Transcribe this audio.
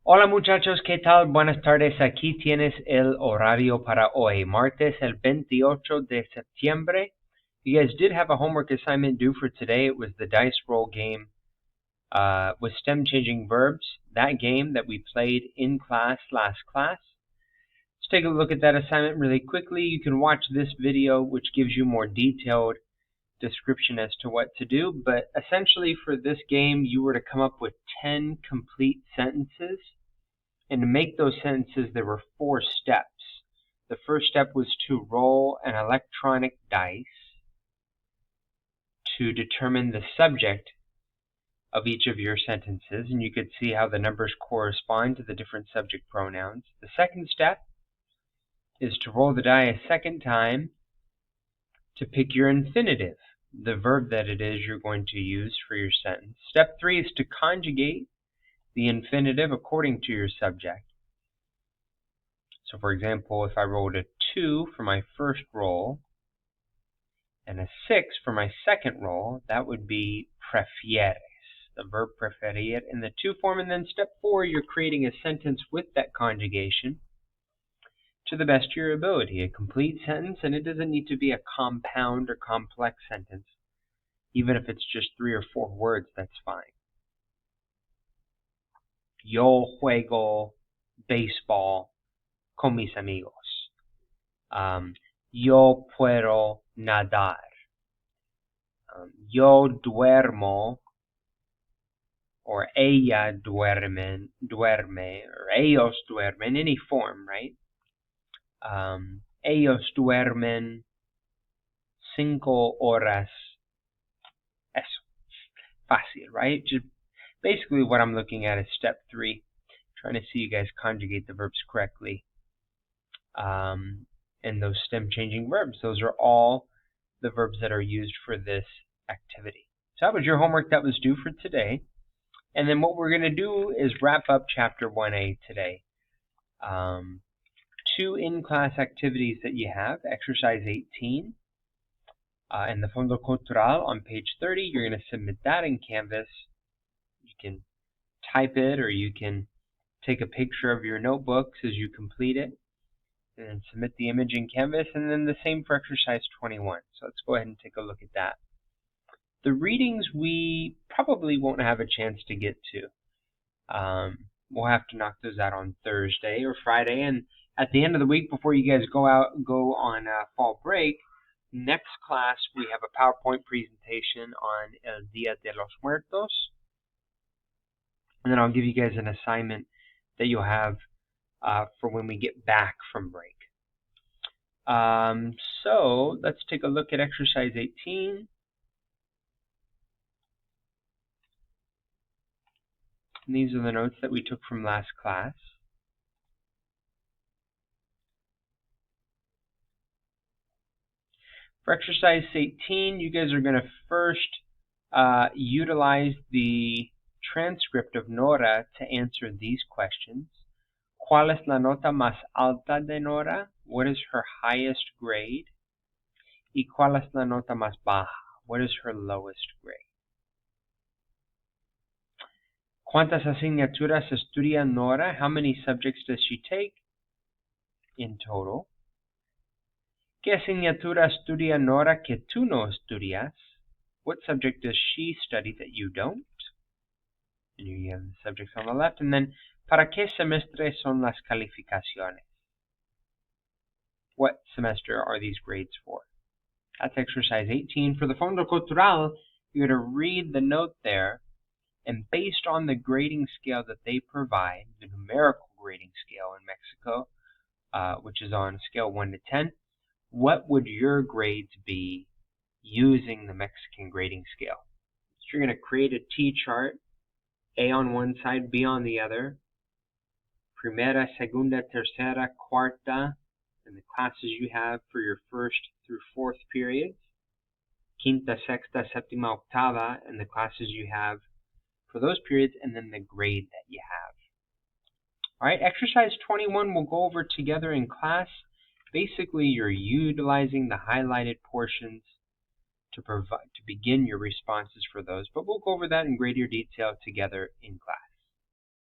Hola muchachos, ¿qué tal? Buenas tardes, aquí tienes el horario para hoy, martes el 28 de septiembre. You guys did have a homework assignment due for today. It was the dice roll game with stem changing verbs, that game that we played in class last class. Let's take a look at that assignment really quickly. You can watch this video, which gives you more detailed description as to what to do, but essentially for this game, you were to come up with 10 complete sentences. And to make those sentences, there were 4 steps. The first step was to roll an electronic dice to determine the subject of each of your sentences, and you could see how the numbers correspond to the different subject pronouns. The second step is to roll the die a second time to pick your infinitive, the verb that it is you're going to use for your sentence. Step 3 is to conjugate the infinitive according to your subject. So for example, if I rolled a 2 for my first roll and a 6 for my second roll, that would be prefieres, the verb preferir in the 2 form. And then step 4, you're creating a sentence with that conjugation to the best of your ability, a complete sentence, and it doesn't need to be a compound or complex sentence. Even if it's just 3 or 4 words, that's fine. Yo juego baseball con mis amigos. Yo puedo nadar. Yo duermo, or ella duerme, or ellos duermen, any form, right? Ellos duermen 5 horas. Eso. Fácil, right? Just basically what I'm looking at is step 3. Trying to see you guys conjugate the verbs correctly. And those stem changing verbs. Those are all the verbs that are used for this activity. So that was your homework that was due for today. And then what we're going to do is wrap up Chapter 1A today. 2 in-class activities that you have. Exercise 18 in the Fondo Cultural on page 30. You're going to submit that in Canvas. You can type it or you can take a picture of your notebooks as you complete it and submit the image in Canvas, and then the same for exercise 21. So let's go ahead and take a look at that. The readings we probably won't have a chance to get to. We'll have to knock those out on Thursday or Friday, and at the end of the week before you guys go on fall break, next class we have a PowerPoint presentation on El Día de los Muertos, and then I'll give you guys an assignment that you'll have for when we get back from break. So let's take a look at exercise 18. And these are the notes that we took from last class. For exercise 18, you guys are going to first utilize the transcript of Nora to answer these questions. ¿Cuál es la nota más alta de Nora? What is her highest grade? ¿Y cuál es la nota más baja? What is her lowest grade? ¿Cuántas asignaturas estudia Nora? How many subjects does she take in total? ¿Qué asignatura estudia Nora que tú no estudias? What subject does she study that you don't? And you have the subjects on the left. And then, ¿para qué semestre son las calificaciones? What semester are these grades for? That's exercise 18. For the Fondo Cultural, you're going to read the note there, and based on the grading scale that they provide, the numerical grading scale in Mexico, which is on a scale 1 to 10, what would your grades be using the Mexican grading scale? So you're going to create a T-chart, A on one side, B on the other, primera, segunda, tercera, cuarta, and the classes you have for your 1st through 4th periods, quinta, sexta, séptima, octava, and the classes you have for those periods, and then the grade that you have. All right, exercise 21 we'll go over together in class. Basically, you're utilizing the highlighted portions to begin your responses for those, but we'll go over that in greater detail together in class.